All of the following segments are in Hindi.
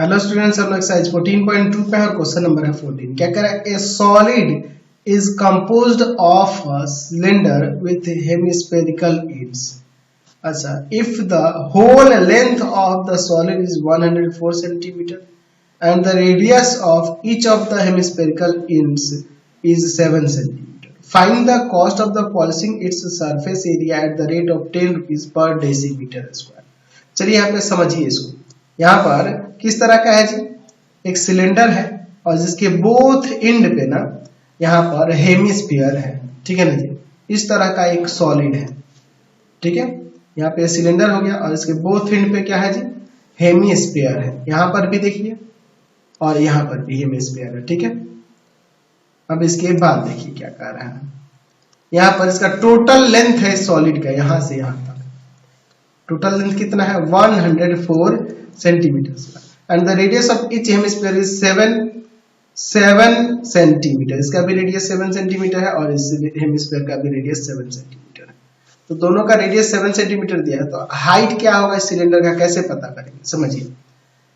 हेलो स्टूडेंट्स, हम लोग एक्सरसाइज 14.2 पे और क्वेश्चन नंबर है 14। क्या कह रहा है? A solid is composed of a cylinder with hemispherical ends. अच्छा, if the whole length of the solid is 104 centimetre and the radius of each of the hemispherical ends is 7 centimetre, find the cost of the polishing its surface area at the rate of 10 rupees per decimetre square. चलिए यहाँ पे समझिए इसको। यहाँ पर किस तरह का है जी? एक सिलेंडर है और जिसके बोथ एंड पे ना यहाँ पर हेमिस्फीयर है, ठीक है ना जी। इस तरह का एक सॉलिड है, ठीक है। यहाँ पे सिलेंडर हो गया और इसके बोथ एंड पे क्या है जी? हेमिस्फीयर है। यहाँ पर भी देखिए और यहाँ पर भी हेमिस्फीयर है, ठीक है। अब इसके बाद देखिए क्या कर रहा है। यहाँ पर इसका टोटल लेंथ है सॉलिड का, यहाँ से यहाँ तक टोटल लेंथ कितना है? 104 centimetre and the radius of each hemisphere is 7 centimetre. इसका भी रेडियस 7 सेंटीमीटर है और इस हेमिस्फीयर का भी रेडियस 7 सेंटीमीटर है। तो दोनों का रेडियस 7 सेंटीमीटर दिया है, तो हाइट क्या होगा इस सिलेंडर का, कैसे पता करेंगे? समझिए,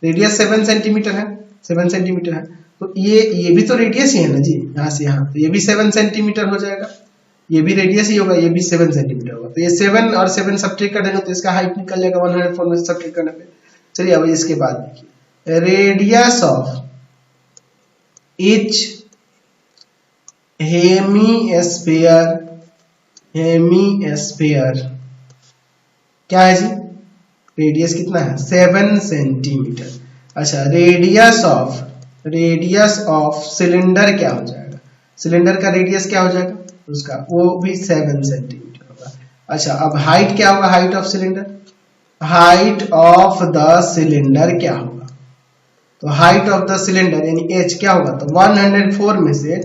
रेडियस 7 सेंटीमीटर है, 7 सेंटीमीटर है, तो ये भी तो रेडियस ही है ना जी, यहाँ से यहाँ, तो ये भी 7 सेंटीमीटर हो जाएगा। ये भी रेडियस ही होगा, ये भी 7 सेंटीमीटर होगा, तो ये 7 और 7 सब्ट्रैक्ट कर देंगे तो इसका हाइट निकल जाएगा 104 में सब्ट्रैक्ट करने पे। चलिए अब इसके बाद देखिए, रेडियस ऑफ ईच हेमिस्फीयर क्या है जी? रेडियस कितना है? 7 सेंटीमीटर। अच्छा, रेडियस ऑफ सिलेंडर क्या हो जाएगा? सिलेंडर का रेडियस क्या हो जाएगा उसका? वो भी 7 सेंटीमीटर होगा। अच्छा, अब हाइट क्या होगा? Height of cylinder, height of the cylinder क्या होगा? तो हाइट ऑफ द सिलेंडर यानी h क्या होगा? तो 104 में से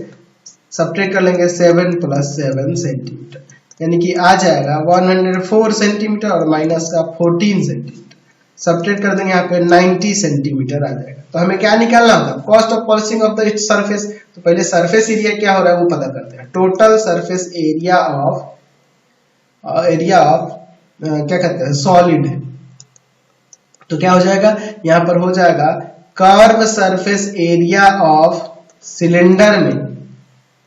सब्ट्रैक्ट कर लेंगे 7 + 7 सेंटीमीटर, यानी कि आ जाएगा 104 सेंटीमीटर और माइनस का 14 सेंटीमीटर। सब्ट्रैक्ट कर देंगे यहाँ पे 90 सेंटीमीटर आ जाएगा। तो हमें क्या निकालना होगा? Cost of polishing of the its surface. तो पहले सरफेस एरिया क्या हो रहा है वो पता करते हैं। टोटल सरफेस एरिया ऑफ क्या कहते हैं? सॉलिड। तो क्या हो जाएगा? यहाँ पर हो जाएगा curve surface area of cylinder में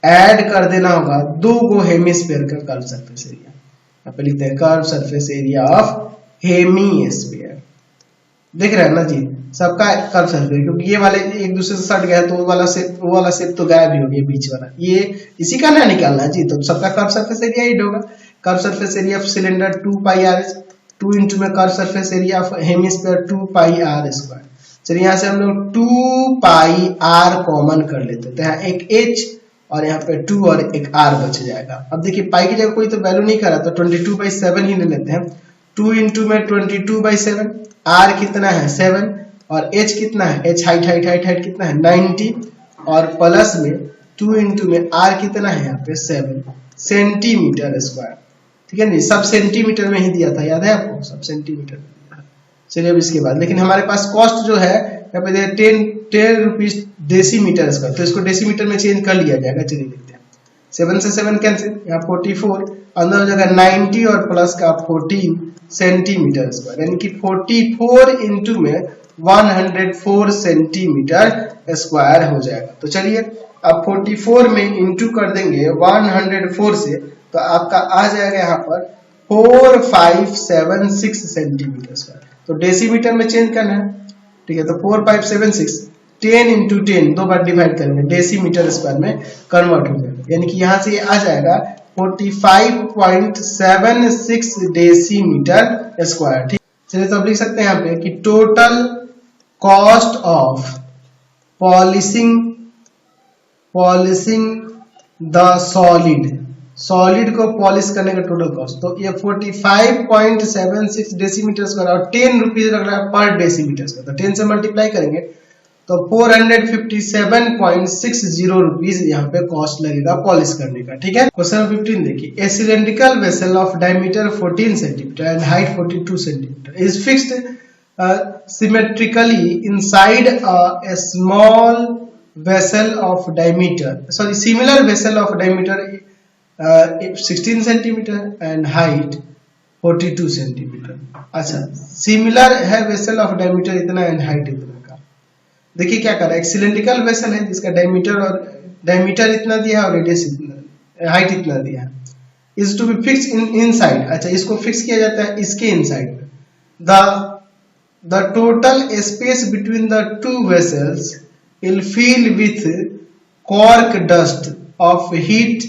ऐड कर देना होगा 2 गो हेमिस्फीयर का कर्व सरफेस एरिया। यहाँ पे लिखते हैं curve surface area of hemisphere. देख रहे हैं ना जी, सबका कर्व सरफेस, क्योंकि ये वाले एक दूसरे से सट गया तो वो वाला शेप तो गायब ही हो गया, बीच वाला ये इसी का ना निकालना जी। तो सबका कर्व सरफेस एरिया ही होगा। Curve surface area of cylinder 2 pi r, 2 into में curve surface area of hemisphere 2 pi r square. चलिए यहाँ से हम लोग 2 पाई r कॉमन कर लेते हैं, तो यहाँ एक h और यहाँ पे 2 और एक r बच जाएगा। अब देखिए पाई की जगह कोई तो वैल्यू नहीं कर रहा, तो 22/7 ही ले लेते हैं। 2 इंटू में 22/7, r कितना है? 7 और h कितना है? h हाइट कितना है? 90 और प्लस में 2 इंटू में r कितना है? यहाँ पे 7 सेंटीमीटर स्क्वायर, ठीक है ना। सब सेंटीमीटर में ही दिया था, याद है आपको? सब सेंटीमीटर में दिया था। चलिए अब इसके बाद, लेकिन हमारे पास कॉस्ट जो है यहाँ पे 10 रुपीज डेसीमीटर स्क्वायर, तो इसको डेसीमीटर में चेंज कर लिया जाएगा। चलिए देखते हैं, 7 से 7 कैंसिल, यहाँ 44 अंदर हो जाएगा 90 और प्लस का 14 सेंटीमीटर स्क्वायर, यानी कि 44 इंटू में 104 सेंटीमीटर स्क्वायर हो जाएगा। तो चलिए अब 44 में इंटू कर देंगे 104 से, तो आपका आ जाएगा यहाँ पर 4576 सेंटीमीटर स्क्वायर। तो डेसीमीटर में चेंज करना है, ठीक है। तो 4576 10 इंटू 10 दो बार डिवाइड करेंगे, डेसीमीटर स्क्वायर में कन्वर्ट हो जाएगा, यानी कि यहाँ से ये आ जाएगा 45.76 डेसीमीटर स्क्वायर, ठीक। चलिए तो अब लिख सकते हैं यहाँ पे कि total cost of polishing the solid को पॉलिश करने का टोटल कॉस्ट, तो ये 45.76 डेसीमीटर स्क्वायर और 10 रुपीज लग रहा है पर डेसीमीटर स्क्वायर, तो 10 से मल्टीप्लाई करेंगे तो 457.60 रुपीज यहाँ पे कॉस्ट लगेगा पॉलिश करने का, ठीक है। क्वेश्चन 15 देखिए, a cylindrical vessel of diameter 14 centimetre and height 42 centimetre is fixed symmetrically inside a small vessel of diameter, similar vessel of diameter 16 centimeter and height 42 centimetre. अच्छा, सिमिलर है वेसल ऑफ डायमीटर इतना एंड हाइट इतना का, देखिए क्या कर रहा है, एक सिलेंड्रिकल वेसल है जिसका डायमीटर इतना दिया है और रेडियस इतना, हाइट इतना दिया है, is to be fix inside. अच्छा, इसको फिक्स किया जाता है इसके इनसाइड में। The total space between the two vessels will fill with cork dust of heat,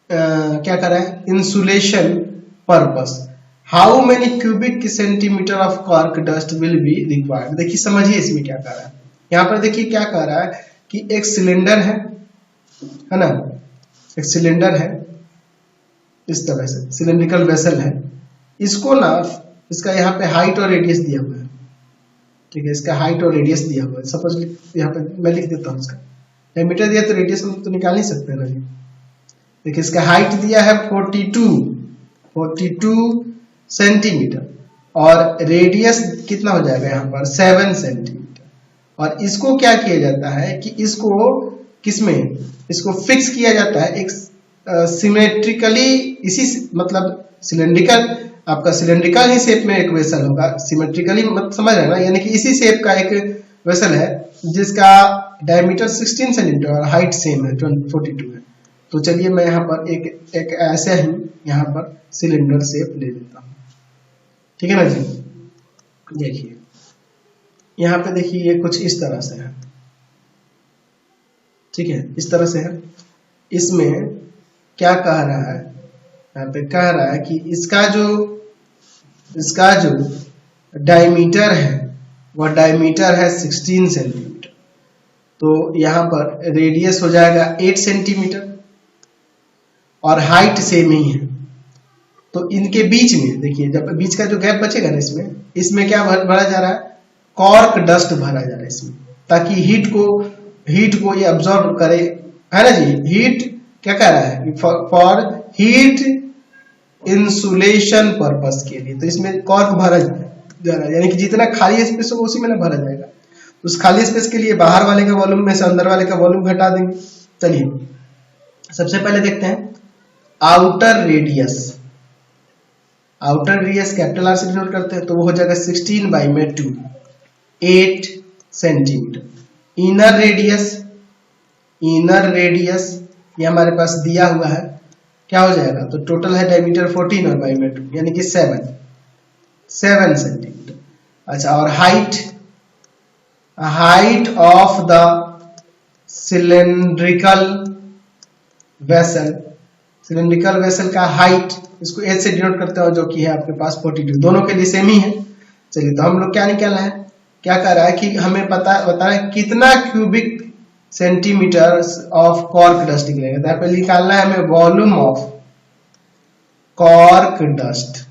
क्या कर रहा है, insulation purpose. How many cubic centimetre of cork dust will be required. देखिए समझिए इसमें क्या कर रहा है, यहाँ पर देखिए क्या कर रहा है कि एक सिलेंडर है ना, एक सिलेंडर है इस तरह से, सिलेंड्रिकल वेसल है, इसको ना, इसका यहाँ पे हाइट और रेडियस दिया हुआ है, ठीक है, इसका हाइट और रेडियस दिया हुआ है। सपोज यहाँ पे मैं लिख देता हूँ, इसका डायमीटर दिया तो रेडियस हम तो निकाल नहीं सकते ना। देखिए इसका हाइट दिया है 42 सेंटीमीटर और रेडियस कितना हो जाएगा यहाँ पर 7 सेंटीमीटर। और इसको क्या किया जाता है कि इसको किसमें, इसको फिक्स किया जाता है एक सिमेट्रिकली, इसी मतलब सिलेंड्रिकल, आपका सिलेंड्रिकल ही शेप में एक वेसल होगा, सिमेट्रिकली मत समझ रहे ना, यानी कि इसी शेप का एक वेसल है जिसका डायमीटर 16 सेंटीमीटर और हाइट सेम है 42 है। तो चलिए मैं यहाँ पर एक ऐसे ही यहाँ पर सिलेंडर शेप ले लेता हूँ, ठीक है ना जी। देखिए यहाँ पे देखिए ये कुछ इस तरह से है, ठीक है, इस तरह से है। इसमें क्या कह रहा है, यहाँ पे कह रहा है कि इसका जो डायमीटर है वह डायमीटर है 16 सेंटीमीटर, तो यहाँ पर रेडियस हो जाएगा 8 सेंटीमीटर और हाइट सेम ही है। तो इनके बीच में देखिए, जब बीच का जो गैप बचेगा ना, इसमें क्या भरा जा रहा है, कॉर्क डस्ट भरा जा रहा है इसमें, ताकि हीट को ये अब्सॉर्ब करे, है ना जी। हीट क्या कह रहा है, फॉर हीट इंसुलेशन पर्पस के लिए, तो इसमें कॉर्क भरा जा रहा है, यानी कि जितना खाली स्पेस होगा उसी में ना भरा जाएगा। उस खाली स्पेस के लिए बाहर वाले का वॉल्यूम में से अंदर वाले का वॉल्यूम घटा देंगे। चलिए सबसे पहले देखते हैं outer radius. Outer radius capital R से डिनोट करते हैं, तो वो हो जाएगा 16/2 8 सेंटीमीटर। इनर रेडियस ये हमारे पास दिया हुआ है, क्या हो जाएगा, तो टोटल है डायमीटर 14 और बाई में 2 यानी कि 7 सेंटीमीटर। अच्छा, और height of the cylindrical vessel का हाइट, इसको एच से डिनोट करते हैं, जो कि है आपके पास 42, दोनों के लिए सेम ही है। चलिए तो हम लोग क्या निकालना है, क्या कर रहा है कि हमें बता रहा है कितना cubic centimetre of cork dust निकलेगा। तो यहाँ पे निकालना है हमें volume of cork dust.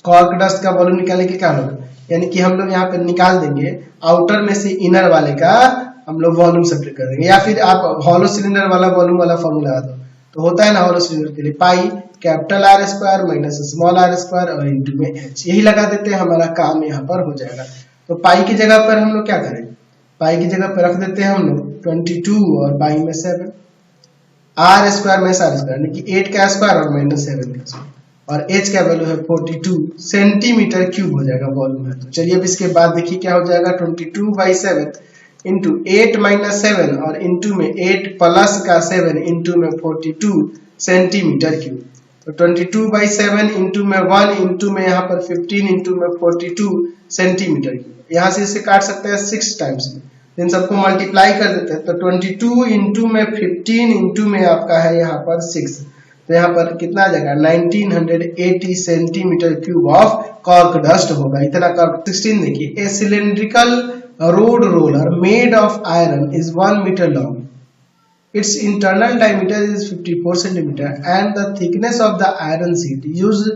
Cork dust का वॉल्यूम निकालने के क्या होगा, यानी कि हम लोग यहाँ पे निकाल देंगे आउटर में से इनर वाले का हम लोग वॉल्यूम सब्ट्रैक्ट कर देंगे, या फिर आप हॉलो सिलेंडर वाला वॉल्यूम वाला फॉर्मूला लगा दो, तो होता है ना हॉलो सिलेंडर के लिए pi capital R square minus small R square और इंटू में एच, यही लगा देते हैं, हमारा काम यहाँ पर हो जाएगा। तो पाई की जगह पर हम लोग क्या करें, पाई की जगह पर रख देते हैं हम लोग 22 और पाई में 7, आर स्क्वायर में आर स्क्वायर यानी कि 8 का स्क्वायर और माइनस 7 का स्क्वायर, और एच का वैल्यू है 42 सेंटीमीटर क्यूब हो जाएगा वॉल्यूम है। तो चलिए अब इसके बाद देखिए क्या हो जाएगा, 22/7 इंटू 8 माइनस 7 और इंटू में 8 प्लस का 7 इंटू में 42 सेंटीमीटर क्यूब। तो 22/7 इंटू में 1 इंटू में यहाँ पर 15 इंटू में 42 सेंटीमीटर क्यूब। यहाँ से इसे काट सकते हैं 6 टाइम्स में, इन सबको मल्टीप्लाई कर देते हैं, तो 22 इंटू में 15 इंटू में आपका है यहाँ पर 6, तो यहाँ पर कितना आ जाएगा 1980 centimetre cube of cork dust होगा। इतना कॉर्क 16 देखिए, a cylindrical road roller made of iron is 1 metre long, its internal diameter is 54 centimeter and the thickness of the iron sheet used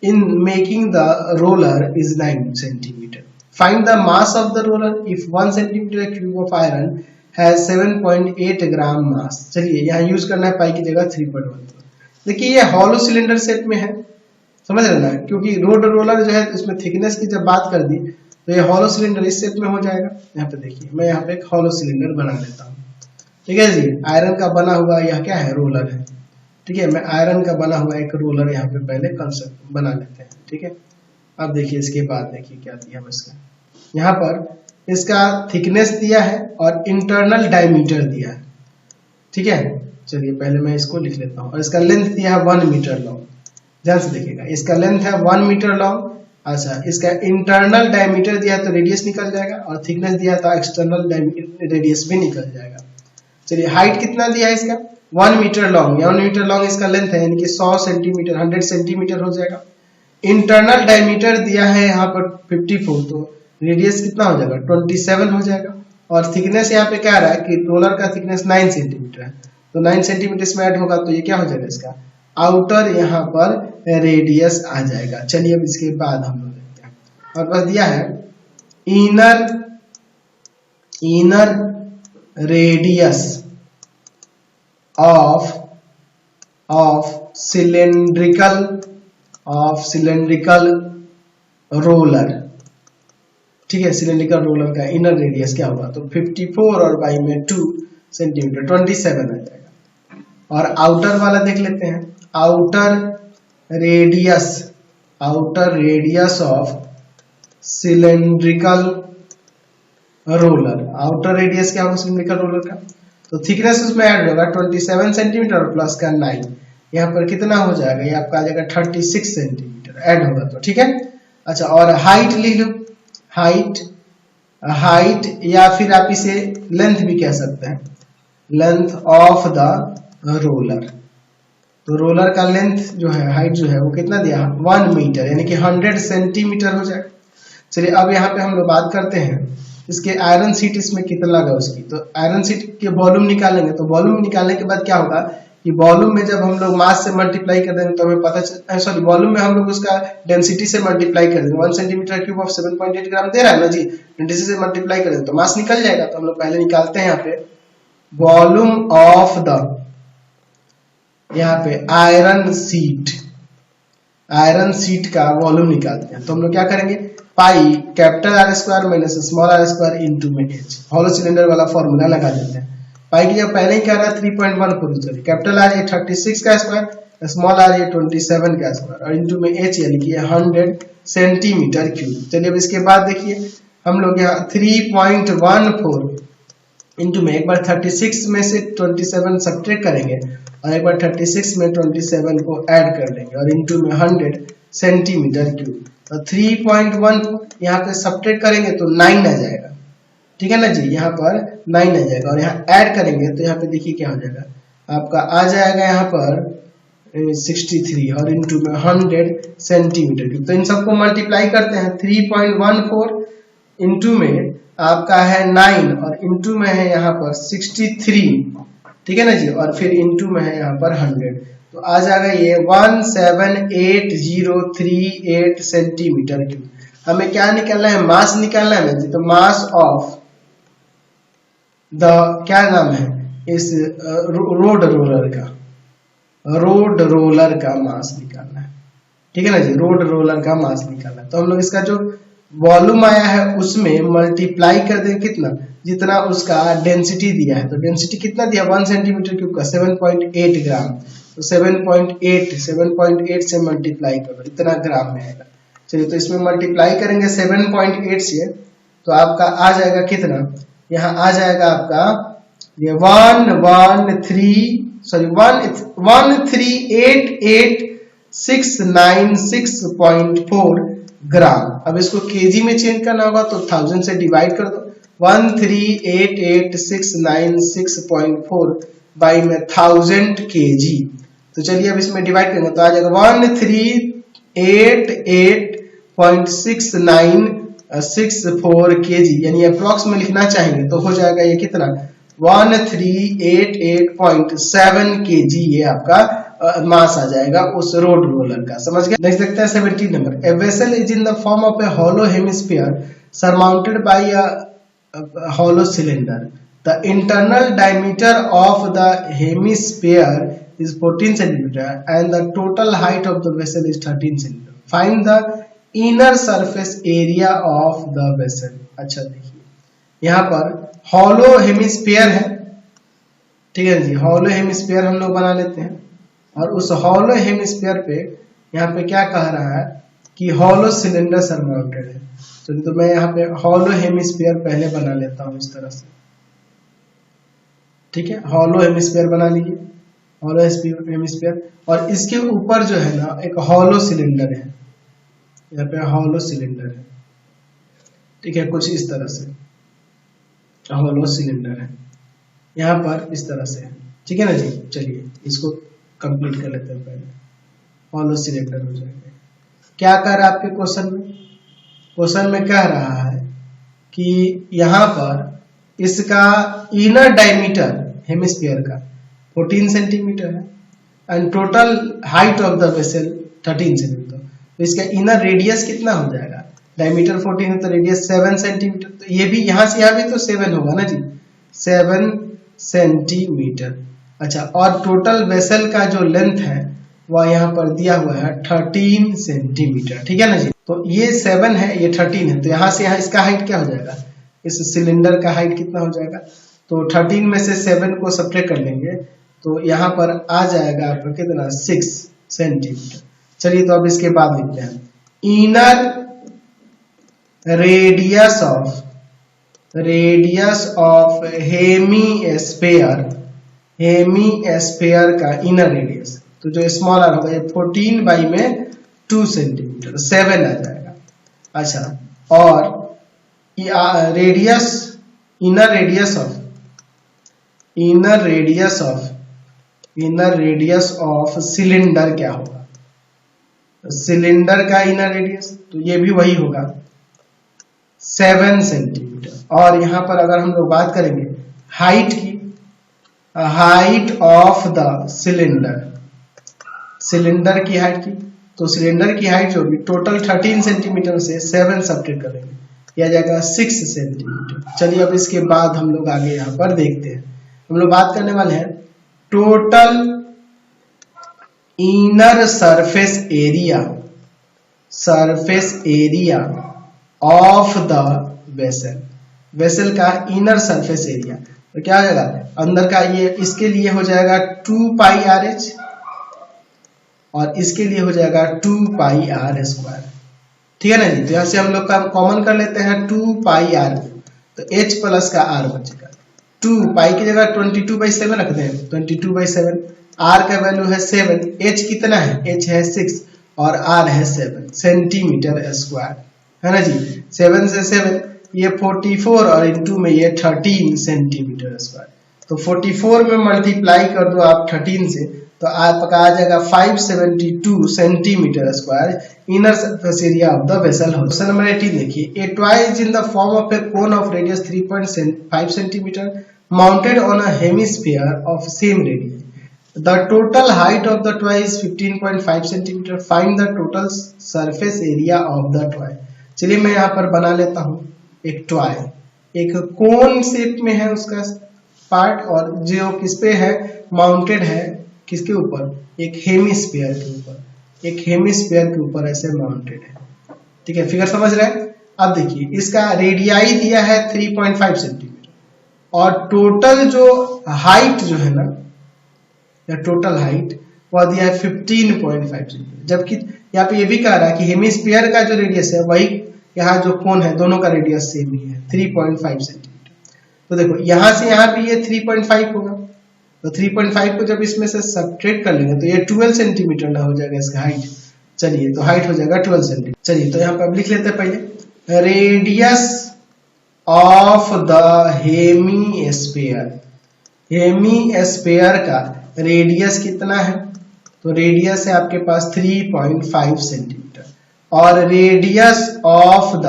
in making the roller is 9 centimeter. Find the mass of the roller if 1 centimeter cube of iron has 7.8 gram mass. चलिए यहाँ यूज करना है पाई की जगह 3.1। देखिए ये हॉलो सिलेंडर शेप में है, समझ रहे ना, क्योंकि रोड रोलर जो है उसमें थिकनेस की जब बात कर दी तो ये हॉलो सिलेंडर इस शेप में हो जाएगा। यहाँ पे देखिए मैं यहाँ पे एक हॉलो सिलेंडर बना लेता हूँ, ठीक है जी। आयरन का बना हुआ यह क्या है, रोलर है, ठीक है। मैं आयरन का बना हुआ एक रोलर यहाँ पे पहले कंसेप्ट बना लेते हैं, ठीक है। अब देखिए इसके बाद देखिए क्या दिया हम इसका, यहाँ पर इसका थिकनेस दिया है और इंटरनल डायमीटर दिया है। ठीक है, चलिए पहले मैं इसको लिख लेता हूँ। और इसका लेंथ दिया है 1 मीटर लॉन्ग। ध्यान से देखिएगा, इसका लेंथ है 1 मीटर लॉन्ग। अच्छा, इसका इंटरनल डायमीटर दिया है तो रेडियस निकल जाएगा, और थिकनेस दिया था एक्सटर्नल रेडियस भी निकल जाएगा। चलिए हाइट कितना दिया है इसका 1 मीटर लॉन्ग, 1 मीटर लॉन्ग इसका लेंथ है, यानी कि 100 सेंटीमीटर 100 सेंटीमीटर हो जाएगा। इंटरनल डायमीटर दिया है यहाँ पर 54, तो रेडियस कितना हो जाएगा 27 हो जाएगा। और थिकनेस यहाँ पे क्या आ रहा है कि रोलर का थिकनेस 9 सेंटीमीटर है, तो 9 सेंटीमीटर इसमें ऐड होगा तो ये क्या हो जाएगा इसका आउटर यहाँ पर रेडियस आ जाएगा। चलिए अब इसके बाद हम लोग देखते हैं, और बस दिया है inner radius of cylindrical roller. ठीक है, सिलेंड्रिकल रोलर का इनर रेडियस क्या होगा, तो 54 और बाई में 2 सेंटीमीटर 27 आ जाएगा। और आउटर वाला देख लेते हैं, outer radius of cylindrical roller. Outer radius क्या होगा सिलेंड्रिकल रोलर का, तो थिकनेस उसमें ऐड होगा 27 सेंटीमीटर और प्लस का 9, यहाँ पर कितना हो जाएगा, ये आपका आ जाएगा 36 सेंटीमीटर ऐड होगा तो। ठीक है, अच्छा और हाइट लिख लो, हाइट या फिर आप इसे लेंथ भी कह सकते हैं, लेंथ ऑफ द रोलर। तो रोलर का लेंथ जो है, हाइट जो है वो कितना दिया 1 मीटर, यानी कि 100 सेंटीमीटर हो जाएगा। चलिए अब यहाँ पे हम लोग बात करते हैं इसके आयरन सीट इसमें कितना लगा उसकी। तो आयरन सीट के वॉल्यूम निकालेंगे, तो वॉल्यूम निकालने के बाद क्या होगा कि वॉल्यूम में जब हम लोग मास से मल्टीप्लाई कर देंगे तो हमें पता सॉरी वॉल्यूम में हम लोग उसका डेंसिटी से मल्टीप्लाई कर देंगे। 1 सेंटीमीटर क्यूब ऑफ 7.8 ग्राम दे रहा है ना जी, डेंसिटी से मल्टीप्लाई कर देंगे तो मास निकल जाएगा। तो हम लोग पहले निकालते हैं यहाँ पे वॉल्यूम ऑफ द, यहाँ पे आयरन सीट का वॉल्यूम निकालते हैं। तो हम लोग क्या करेंगे, pi capital R square minus small R square into में एच, हॉलो सिलेंडर वाला फॉर्मूला लगा देते हैं। पाई की जब पहले ही क्या रहा है 3.14, कैपिटल आर ये 36 का स्क्वायर, स्मॉल आर ये 27 का स्क्वायर, और इंटू में एच यानी कि 100 सेंटीमीटर क्यूब। चलिए अब इसके बाद देखिए हम लोग यहाँ 3.14 इंटू में एक बार 36 में से 27 सब्ट्रैक्ट करेंगे और एक बार 36 में 27 को ऐड कर लेंगे और इंटू में 100 सेंटीमीटर क्यूब। तो 3.14 यहाँ पे सब्ट्रैक्ट करेंगे तो 9 आ जाएगा। ठीक है ना जी, यहाँ पर 9 आ जाएगा और यहाँ ऐड करेंगे तो यहाँ पे देखिए क्या हो जाएगा, आपका आ जाएगा यहाँ पर 63 और इंटू में 100 सेंटीमीटर क्यूब। तो इन सबको मल्टीप्लाई करते हैं, 3.14 इंटू में आपका है 9 और इंटू में है यहाँ पर 63, ठीक है ना जी, और फिर इंटू में है यहाँ पर 100, तो आ जाएगा ये 178,038 सेंटीमीटर क्यूब। हमें क्या निकालना है, मास निकालना है जी। तो मास ऑफ द, क्या नाम है इस रोड रोलर का मास निकालना है। ठीक है ना जी, रोड रोलर का मास निकालना है। तो हम लोग इसका जो वॉल्यूम आया है उसमें मल्टीप्लाई कर दें कितना, जितना उसका डेंसिटी दिया है। तो डेंसिटी कितना दिया 1 सेंटीमीटर क्यूब का 7.8 ग्राम, तो 7.8 से मल्टीप्लाई करो, इतना ग्राम में आएगा। चलिए तो इसमें मल्टीप्लाई करेंगे 7.8 से, तो आपका आ जाएगा कितना, यहाँ आ जाएगा आपका ये 1388696.4 ग्राम। अब इसको केजी में चेंज करना होगा तो 1000 से डिवाइड कर दो, 1388696.4 बाई में 1000 केजी। तो चलिए अब इसमें डिवाइड करेंगे तो आ जाएगा 1388.6964 केजी, यानी अप्रॉक्स में लिखना चाहेंगे तो हो जाएगा ये कितना 1388.7 केजी, ये आपका मास आ जाएगा उस रोड रोलर का। समझ गए। नेक्स्ट देखते हैं 17 number. A vessel is in the form of A hollow hemisphere surmounted bye a hollow cylinder. The internal diameter of the hemisphere is 14 centimeter and the total height of the vessel is 13 centimeter. Find the inner surface area of the vessel. अच्छा देखिए यहाँ पर hollow hemisphere है, ठीक है जी, hollow hemisphere हम लोग बना लेते हैं और उस hollow hemisphere पे यहाँ पे क्या कह रहा है कि hollow cylinder surmounted है। चलिए तो मैं यहाँ पे हॉलो हेमिस्फीयर पहले बना लेता हूँ इस तरह से, ठीक है। हॉलो हेमिस्फीयर बना लीजिए, हॉलो हेमिस्फीयर, और इसके ऊपर जो है ना एक हॉलो सिलेंडर है, यहाँ पे हॉलो सिलेंडर है, ठीक है, कुछ इस तरह से हॉलो सिलेंडर है यहाँ पर इस तरह से है, ठीक है ना जी। चलिए इसको कंप्लीट कर लेते हैं पहले, हॉलो सिलेंडर हो जाएगा। क्या कह रहा है आपके क्वेश्चन में? क्वेश्चन में कह रहा है कि यहाँ पर इसका इनर डायमीटर हेमिस्फीयर का 14 सेंटीमीटर है and total height of the vessel 13 centimetre, तो इसका इनर रेडियस कितना हो जाएगा? डायमीटर 14 है तो रेडियस 7 सेंटीमीटर, तो ये भी यहाँ से यहाँ भी तो 7 होगा ना जी, 7 सेंटीमीटर। अच्छा, और टोटल वेसल का जो लेंथ है वह यहाँ पर दिया हुआ है 13 सेंटीमीटर, ठीक है ना जी। तो ये 7 है, ये 13 है, तो यहाँ से यहाँ इसका हाइट क्या हो जाएगा? इस सिलेंडर का हाइट कितना हो जाएगा? तो 13 में से 7 को सब्ट्रैक्ट कर लेंगे तो यहाँ पर आ जाएगा आपका कितना? 6 सेंटीमीटर। चलिए तो अब इसके बाद लिखते हैं इनर रेडियस ऑफ हेमिस्फीयर का इनर रेडियस, तो जो स्मॉल आर होगा ये 14 बाई में 2 सेंटीमीटर, 7 आ जाएगा। अच्छा, और इनर रेडियस ऑफ सिलेंडर क्या होगा? सिलेंडर का इनर रेडियस, तो ये भी वही होगा 7 सेंटीमीटर। और यहाँ पर अगर हम लोग बात करेंगे हाइट की, हाइट ऑफ द सिलेंडर की हाइट की, तो सिलेंडर की हाइट जो भी टोटल 13 सेंटीमीटर से 7 सब्ट्रैक्ट करेंगे, यह आ जाएगा 6 सेंटीमीटर। चलिए अब इसके बाद हम लोग आगे यहाँ पर देखते हैं, हम लोग बात करने वाले हैं total inner surface area of the vessel का इनर सरफेस एरिया, तो क्या हो जाएगा? अंदर का ये इसके लिए हो जाएगा 2 पाई आर एच और इसके लिए हो जाएगा 2 पाई आर स्क्वायर, ठीक है ना जी। तो यहाँ से हम लोग का कॉमन कर लेते हैं 2 पाई आर, तो h प्लस का r बचेगा। 2 पाई की जगह 22/7 रखते हैं, 22/7, r का वैल्यू है 7, h कितना है? h है 6 और r है 7 सेंटीमीटर स्क्वायर, है ना जी। 7 से 7 ये 44 और इनटू में ये 13 सेंटीमीटर स्क्वायर, तो 44 में मल्टीप्लाई कर दो आप 13 से, तो आपका आ जाएगा 572 centimetre square inner surface area of the vessel. Question number 18 देखिए, ए toy is in the form of A cone of radius 3.5 centimetre mounted on a hemisphere of same radius, the total height of the toy is 15.5 centimetre, find the total surface area of the toy. चलिए मैं यहाँ पर बना लेता हूँ एक टॉय, एक कोन शेप में है उसका पार्ट, और जो किस पे है? माउंटेड है किसके ऊपर? एक हेमिस्फीयर के ऊपर, एक हेमिस्फीयर के ऊपर ऐसे माउंटेड है, ठीक है। फिगर समझ रहे हैं? अब देखिए इसका रेडियाई दिया है 3.5 सेंटीमीटर और टोटल जो हाइट जो है ना, या टोटल हाइट वह दिया है 15.5 सेंटीमीटर, जबकि यहाँ पे ये भी कह रहा है कि हेमिस्फीयर का जो रेडियस है वही यहाँ जो कोन है दोनों का रेडियस सेम ही है 3.5 सेंटीमीटर। तो देखो यहाँ से यहाँ भी ये 3.5 होगा, तो 3.5 को जब इसमें से सब्ट्रैक्ट कर लेंगे तो ये 12 सेंटीमीटर ना हो जाएगा इसका हाइट। चलिए तो हाइट हो जाएगा 12 सेंटीमीटर। चलिए तो यहाँ पर अब लिख लेते हैं पहले रेडियस ऑफ द हेमिस्फीयर का रेडियस कितना है? तो रेडियस है आपके पास 3.5 सेंटीमीटर और radius of the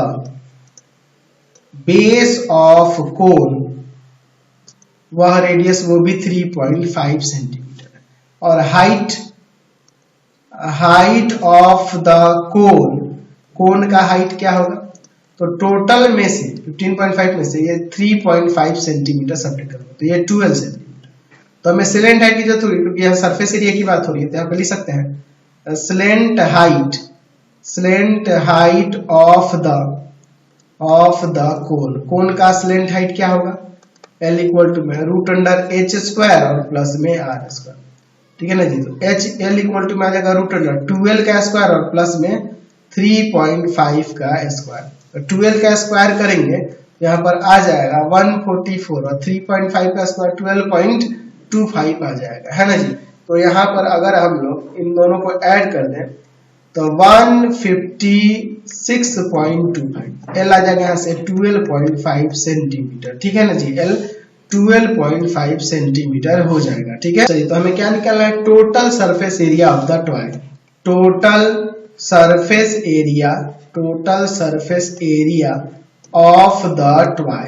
base of cone वह रेडियस वो भी 3.5 सेंटीमीटर है, और हाइट ऑफ द कोन का हाइट क्या होगा? तो टोटल में से 15.5 में से ये 3.5 सेंटीमीटर सब्ट्रैक्ट करोगे तो ये 12 सेंटीमीटर। तो हमें स्लेंट हाइट की जरूरत होगी क्योंकि यहाँ सरफेस एरिया की बात हो रही है, तो यहाँ पे लिख सकते हैं slant height of the cone का स्लेंट हाइट क्या होगा? L इक्वल टू में रूट अंडर h स्क्वायर और प्लस में r स्क्वायर, ठीक है ना जी। तो L इक्वल टू में आ जाएगा रूट अंडर 12 का स्क्वायर और प्लस में 3.5 का स्क्वायर, 12 का स्क्वायर करेंगे यहाँ पर आ जाएगा 144 और 3.5 का स्क्वायर 12.25 आ जाएगा, है ना जी। तो यहाँ पर अगर हम लोग इन दोनों को ऐड कर दें तो 156.25 एल आ जाएगा यहाँ से 12.5 सेंटीमीटर, ठीक है ना जी। एल 12.5 सेंटीमीटर हो जाएगा, ठीक है। चलिए तो हमें क्या निकालना है, total surface area of the toy. Total surface area of the toy.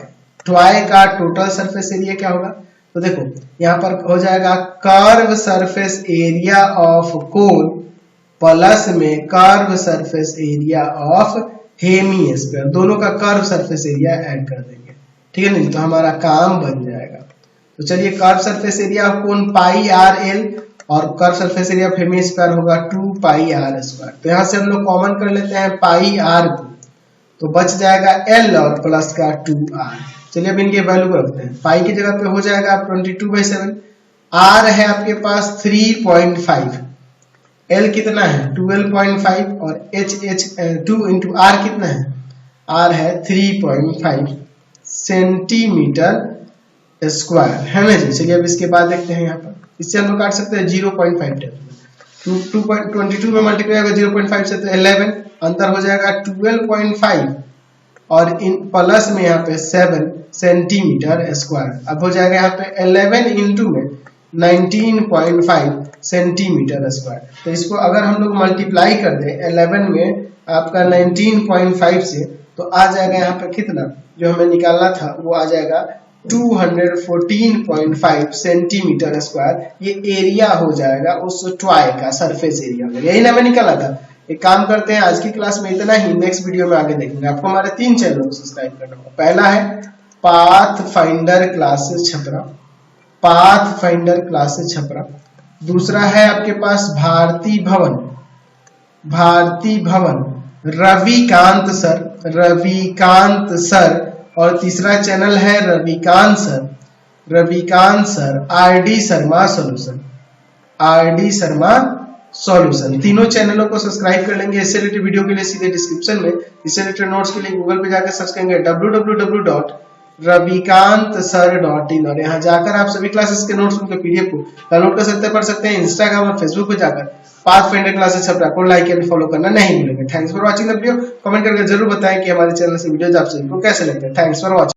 Toy का टोटल सरफेस एरिया क्या होगा, तो देखो यहाँ पर हो जाएगा curve surface area of cone plus में curve surface area of hemisphere, दोनों का कर्व सरफेस एरिया ऐड कर देंगे, ठीक है ना। तो हमारा काम बन जाएगा। तो चलिए curve surface area of cone pi r l और curve surface area of hemisphere होगा 2 पाई आर स्क्वायर। तो यहाँ से हम लोग कॉमन कर लेते हैं पाई आर को, तो बच जाएगा एल और प्लस का 2r। चलिए अब इनके वैल्यू को रखते हैं। पाई की जगह पे हो जाएगा 22/7, r है आपके पास 3.5, l कितना है 12.5 और h 2 इंटू r कितना है, r है 3.5 सेंटीमीटर स्क्वायर, है ना जी। चलिए अब इसके बाद देखते हैं यहाँ पर, इससे हम लोग काट सकते हैं 0.5 22 में मल्टीप्लाई होगा 0.5 से तो 11, अंतर हो जाएगा 12.5 और इन प्लस में यहाँ पे 7 सेंटीमीटर स्क्वायर। अब हो जाएगा यहाँ पे 11 इंटू में 19.5 सेंटीमीटर स्क्वायर। तो इसको अगर हम लोग मल्टीप्लाई कर दें 11 में आपका 19.5 से, तो आ जाएगा यहाँ पे कितना, जो हमें निकालना था वो आ जाएगा 214.5 सेंटीमीटर स्क्वायर। ये एरिया हो जाएगा उस टॉय का सरफेस एरिया में, यही ना हमें निकाला था। एक काम करते हैं, आज की क्लास में इतना ही, नेक्स्ट वीडियो में आगे देखेंगे। आपको हमारे 3 चैनल को सब्सक्राइब करना होगा। पहला है path finder classes Chhapra, path finder classes Chhapra. दूसरा है आपके पास भारती भवन रविकांत सर। और तीसरा चैनल है Ravikant sir RD Sharma solution. तीनों चैनलों को सब्सक्राइब कर लेंगे। इससे रिलेटेड वीडियो के लिए सीधे डिस्क्रिप्शन में, इससे रिलेटेड नोट्स के लिए गूगल पे जाकर सर्च करेंगे www.ravikantsir.in और यहाँ जाकर आप सभी क्लासेस के नोट्स उनके पीडीएफ को डाउनलोड कर सकते हैं, पढ़ सकते हैं। इंस्टाग्राम और फेसबुक पे जाकर पाथ फाइंडर क्लासेस छपरा को लाइक एंड फॉलो करना नहीं भूलेंगे। Thanks for watching the video. Comment करके जरूर बताएं कि हमारे चैनल से वीडियोज आप सभी को कैसे लगते हैं। Thanks for watching.